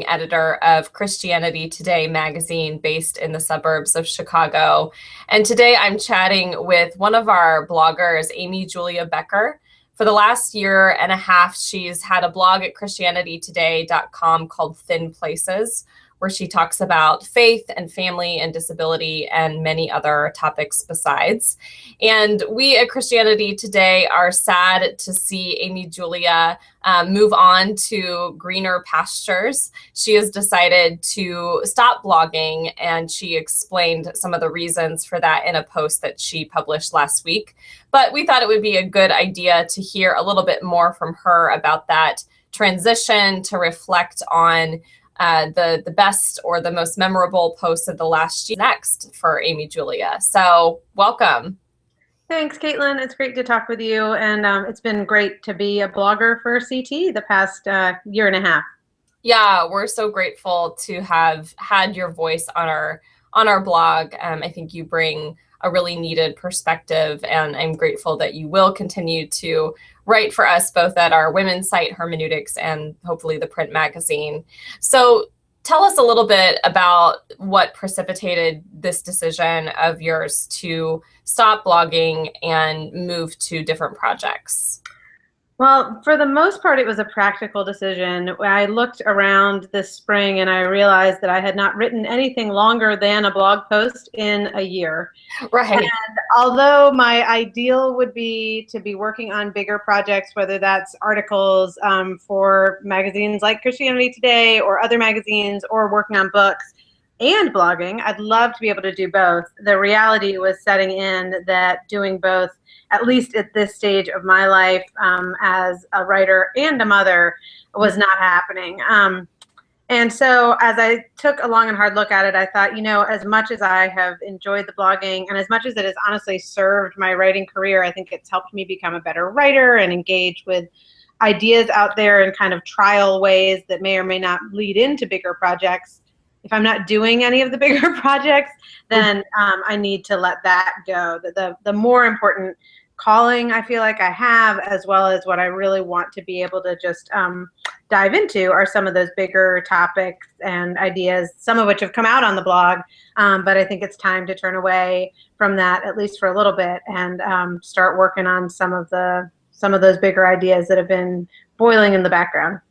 editor of Christianity Today magazine based in the suburbs of Chicago. And today I'm chatting with one of our bloggers, Amy Julia Becker. For the last year and a half, she's had a blog at ChristianityToday.com called Thin Places, where she talks about faith and family and disability and many other topics besides. And we at Christianity Today are sad to see Amy Julia move on to greener pastures. She has decided to stop blogging, and she explained some of the reasons for that in a post that she published last week. But we thought it would be a good idea to hear a little bit more from her about that transition, to reflect on the best or the most memorable posts of the last year next for Amy Julia. So welcome. Thanks, Caitlin. It's great to talk with you. And it's been great to be a blogger for CT the past year and a half. Yeah, we're so grateful to have had your voice on our blog. I think you bring a really needed perspective, and I'm grateful that you will continue to write for us both at our women's site, Hermeneutics, and hopefully the print magazine. So tell us a little bit about what precipitated this decision of yours to stop blogging and move to different projects. Well, for the most part, it was a practical decision. I looked around this spring and I realized that I had not written anything longer than a blog post in a year. Right. And although my ideal would be to be working on bigger projects, whether that's articles for magazines like Christianity Today or other magazines, or working on books and blogging, I'd love to be able to do both. The reality was setting in that doing both, at least at this stage of my life as a writer and a mother, was not happening. And so as I took a long and hard look at it, I thought, you know, as much as I have enjoyed the blogging and as much as it has honestly served my writing career, I think it's helped me become a better writer and engage with ideas out there in kind of trial ways that may or may not lead into bigger projects. If I'm not doing any of the bigger projects, then I need to let that go. The more important calling I feel like I have, as well as what I really want to be able to just dive into, are some of those bigger topics and ideas, some of which have come out on the blog. But I think it's time to turn away from that, at least for a little bit, and start working on some of those bigger ideas that have been boiling in the background.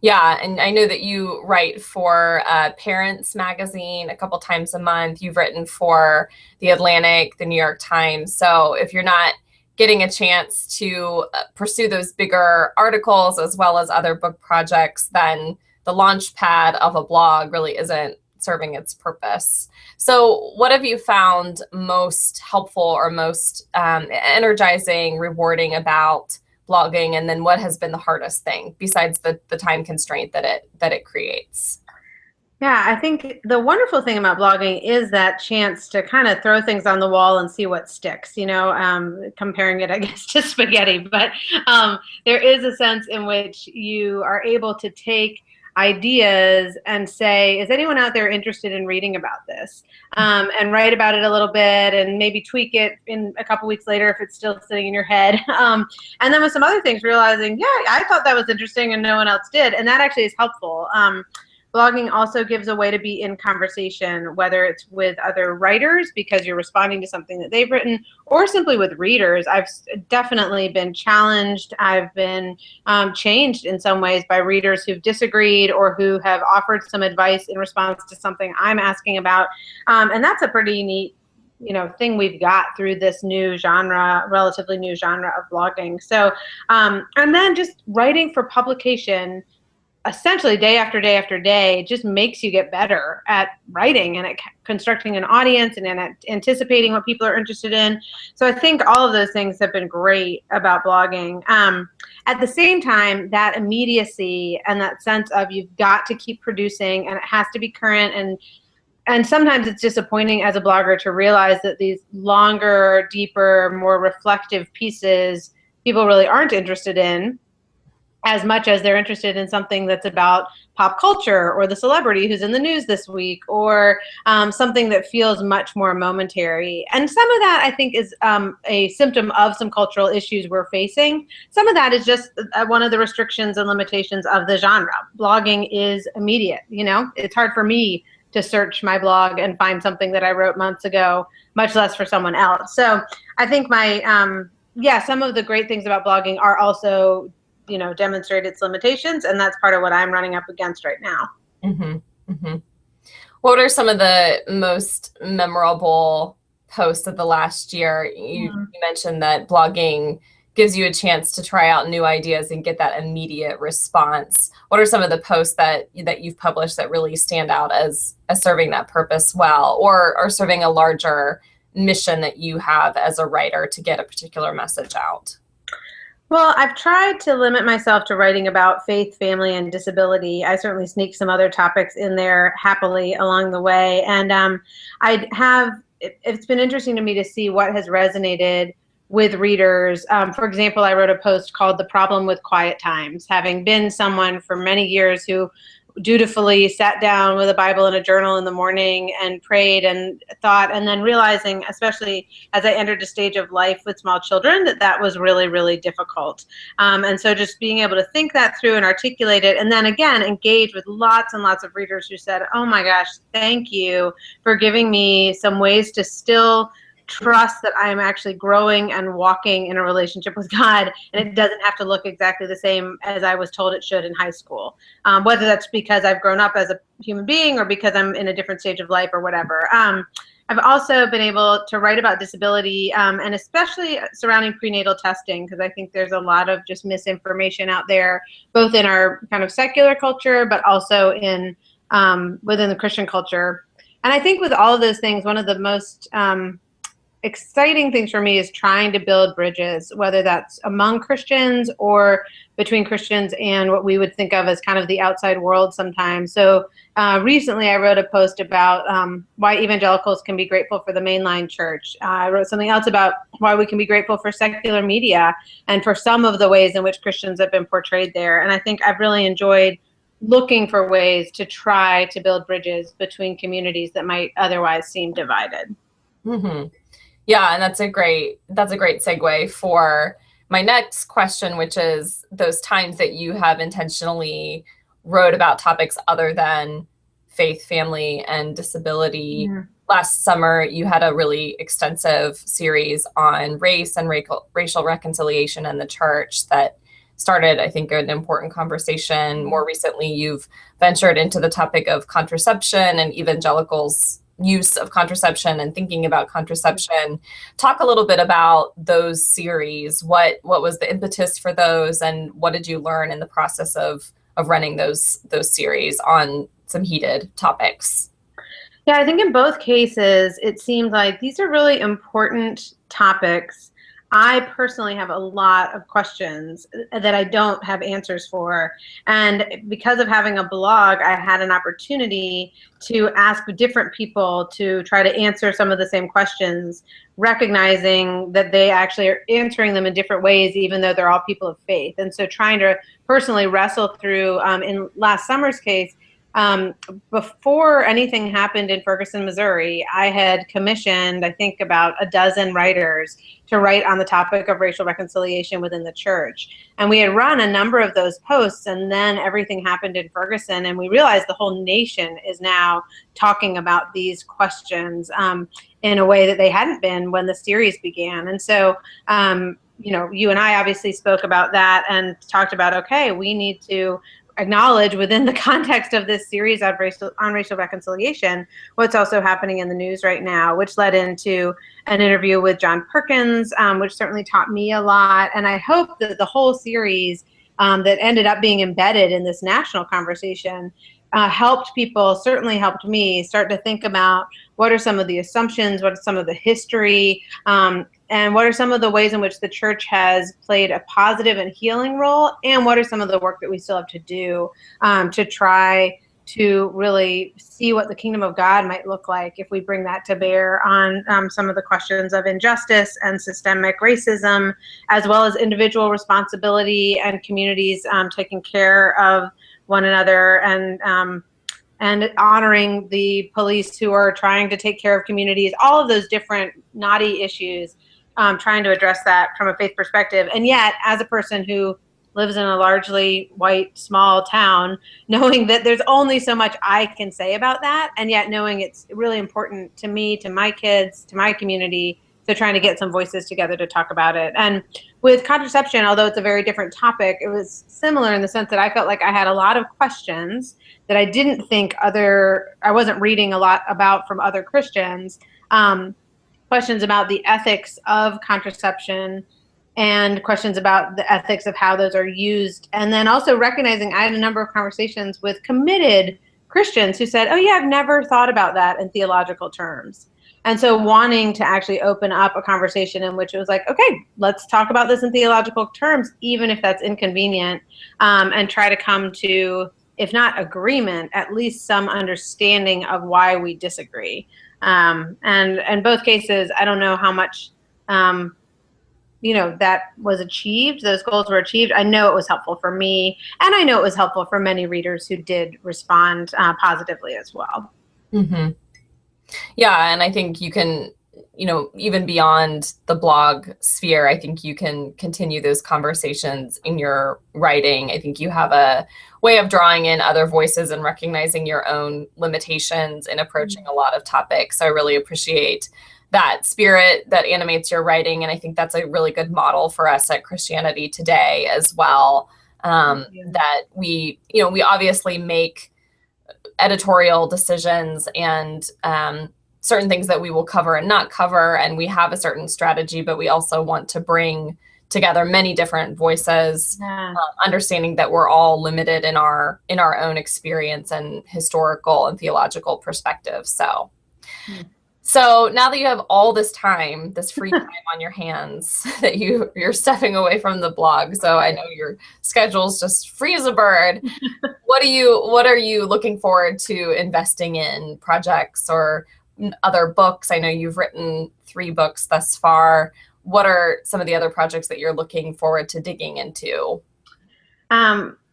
Yeah, and I know that you write for Parents Magazine a couple times a month. You've written for The Atlantic, The New York Times. So if you're not getting a chance to pursue those bigger articles as well as other book projects, then the launch pad of a blog really isn't serving its purpose. So what have you found most helpful or most energizing, rewarding about blogging, and then what has been the hardest thing besides the time constraint that it creates? Yeah, I think the wonderful thing about blogging is that chance to kind of throw things on the wall and see what sticks, you know, comparing it, I guess, to spaghetti. But there is a sense in which you are able to take ideas and say, is anyone out there interested in reading about this? And write about it a little bit and maybe tweak it in a couple weeks later if it's still sitting in your head. And then with some other things, realizing, yeah, I thought that was interesting and no one else did. And that actually is helpful. Blogging also gives a way to be in conversation, whether it's with other writers because you're responding to something that they've written, or simply with readers. I've definitely been challenged. I've been changed in some ways by readers who've disagreed or who have offered some advice in response to something I'm asking about. And that's a pretty neat, you know, thing we've got through this new genre, relatively new genre of blogging. So, and then just writing for publication, essentially day after day after day, just makes you get better at writing and at constructing an audience and at anticipating what people are interested in. So I think all of those things have been great about blogging. At the same time, that immediacy and that sense of you've got to keep producing and it has to be current, and sometimes it's disappointing as a blogger to realize that these longer, deeper, more reflective pieces people really aren't interested in. as much as they're interested in something that's about pop culture or the celebrity who's in the news this week, or something that feels much more momentary. And some of that, I think, is a symptom of some cultural issues we're facing. Some of that is just one of the restrictions and limitations of the genre. Blogging is immediate. You know, it's hard for me to search my blog and find something that I wrote months ago, much less for someone else. So I think some of the great things about blogging are also, you know, demonstrate its limitations, and that's part of what I'm running up against right now. Mm-hmm. Mm-hmm. What are some of the most memorable posts of the last year? You mentioned that blogging gives you a chance to try out new ideas and get that immediate response. What are some of the posts that you've published that really stand out as serving that purpose well, or serving a larger mission that you have as a writer to get a particular message out? Well, I've tried to limit myself to writing about faith, family, and disability. I certainly sneak some other topics in there happily along the way. And it's been interesting to me to see what has resonated with readers. For example, I wrote a post called "The Problem with Quiet Times," having been someone for many years who dutifully sat down with a Bible and a journal in the morning and prayed and thought, and then realizing, especially as I entered a stage of life with small children, that was really, really difficult. And so just being able to think that through and articulate it, and then again, engage with lots and lots of readers who said, oh my gosh, thank you for giving me some ways to still trust that I'm actually growing and walking in a relationship with God, and it doesn't have to look exactly the same as I was told it should in high school. Whether that's because I've grown up as a human being or because I'm in a different stage of life or whatever. I've also been able to write about disability, and especially surrounding prenatal testing, because I think there's a lot of just misinformation out there, both in our kind of secular culture, but also in within the Christian culture. And I think with all of those things, one of the most exciting things for me is trying to build bridges, whether that's among Christians or between Christians and what we would think of as kind of the outside world sometimes. So recently I wrote a post about why evangelicals can be grateful for the mainline church. I wrote something else about why we can be grateful for secular media and for some of the ways in which Christians have been portrayed there. And I think I've really enjoyed looking for ways to try to build bridges between communities that might otherwise seem divided. Mm-hmm. Yeah, and that's a great segue for my next question, which is those times that you have intentionally wrote about topics other than faith, family, and disability. Yeah. Last summer, you had a really extensive series on race and racial reconciliation in the church that started, I think, an important conversation. More recently, you've ventured into the topic of contraception and evangelicals' use of contraception and thinking about contraception. Talk a little bit about those series. What was the impetus for those, and what did you learn in the process of running those series on some heated topics? Yeah, I think in both cases, it seemed like these are really important topics. I personally have a lot of questions that I don't have answers for. And because of having a blog, I had an opportunity to ask different people to try to answer some of the same questions, recognizing that they actually are answering them in different ways, even though they're all people of faith. And so trying to personally wrestle through, in last summer's case, before anything happened in Ferguson, Missouri, I had commissioned, I think, about a dozen writers to write on the topic of racial reconciliation within the church. And we had run a number of those posts, and then everything happened in Ferguson, and we realized the whole nation is now talking about these questions in a way that they hadn't been when the series began. And so, you know, you and I obviously spoke about that and talked about, okay, we need to acknowledge within the context of this series on racial reconciliation what's also happening in the news right now, which led into an interview with John Perkins, which certainly taught me a lot. And I hope that the whole series that ended up being embedded in this national conversation helped people, certainly helped me, start to think about what are some of the assumptions, what are some of the history, and what are some of the ways in which the church has played a positive and healing role, and what are some of the work that we still have to do to try to really see what the kingdom of God might look like if we bring that to bear on some of the questions of injustice and systemic racism, as well as individual responsibility and communities taking care of one another, and honoring the police who are trying to take care of communities, all of those different knotty issues, trying to address that from a faith perspective. And yet, as a person who lives in a largely white, small town, knowing that there's only so much I can say about that, and yet knowing it's really important to me, to my kids, to my community, so trying to get some voices together to talk about it. And with contraception, although it's a very different topic, it was similar in the sense that I felt like I had a lot of questions that I didn't think I wasn't reading a lot about from other Christians, questions about the ethics of contraception and questions about the ethics of how those are used. And then also recognizing I had a number of conversations with committed Christians who said, oh yeah, I've never thought about that in theological terms. And so wanting to actually open up a conversation in which it was like, okay, let's talk about this in theological terms, even if that's inconvenient, and try to come to, if not agreement, at least some understanding of why we disagree. And in both cases, I don't know how much, that was achieved, those goals were achieved. I know it was helpful for me, and I know it was helpful for many readers who did respond positively as well. Mm-hmm. Yeah, and I think you can, even beyond the blog sphere, I think you can continue those conversations in your writing. I think you have a way of drawing in other voices and recognizing your own limitations in approaching a lot of topics. So I really appreciate that spirit that animates your writing. And I think that's a really good model for us at Christianity Today as well. That we obviously make editorial decisions and certain things that we will cover and not cover. And we have a certain strategy, but we also want to bring together many different voices, understanding that we're all limited in our own experience and historical and theological perspective. So now that you have all this time, this free time on your hands, that you're stepping away from the blog, so I know your schedule's just free as a bird. What are you looking forward to investing in, projects or other books? I know you've written 3 books thus far. What are some of the other projects that you're looking forward to digging into?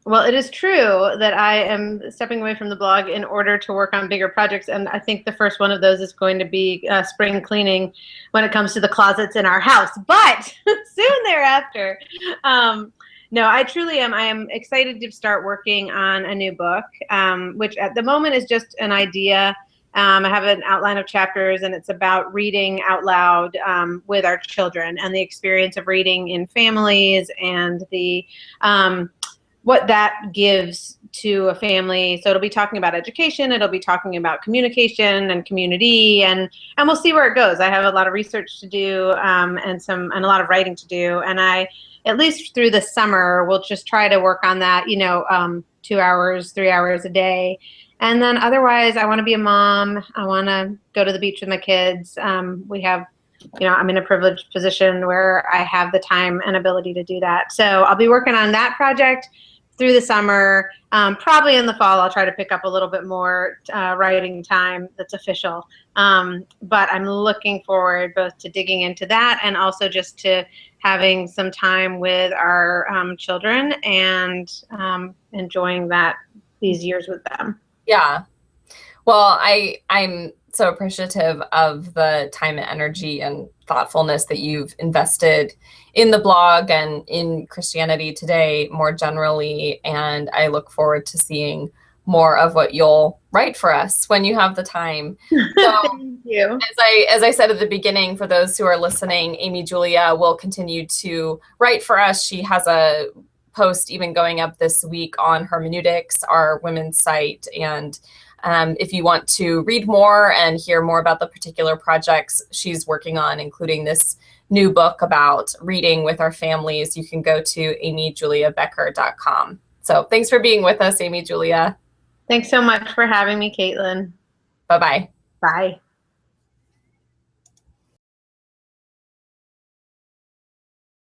Well, it is true that I am stepping away from the blog in order to work on bigger projects. And I think the first one of those is going to be spring cleaning when it comes to the closets in our house. But soon thereafter, no, I truly am. I am excited to start working on a new book, which at the moment is just an idea. I have an outline of chapters, and it's about reading out loud with our children and the experience of reading in families and the what that gives to a family. So it'll be talking about education, it'll be talking about communication and community, and we'll see where it goes. I have a lot of research to do, and a lot of writing to do, and I, at least through the summer, will just try to work on that, 2 hours, 3 hours a day. And then otherwise, I want to be a mom. I want to go to the beach with my kids. We have, I'm in a privileged position where I have the time and ability to do that. So I'll be working on that project through the summer. Probably in the fall, I'll try to pick up a little bit more writing time that's official. But I'm looking forward both to digging into that and also just to having some time with our children and enjoying these years with them. Yeah. Well, I'm so appreciative of the time and energy and thoughtfulness that you've invested in the blog and in Christianity Today more generally. And I look forward to seeing more of what you'll write for us when you have the time. So, Thank you. As I said at the beginning, for those who are listening, Amy Julia will continue to write for us. She has a post even going up this week on Hermeneutics, our women's site. And if you want to read more and hear more about the particular projects she's working on, including this new book about reading with our families, you can go to amyjuliabecker.com. So thanks for being with us, Amy Julia. Thanks so much for having me, Caitlin. Bye-bye. Bye.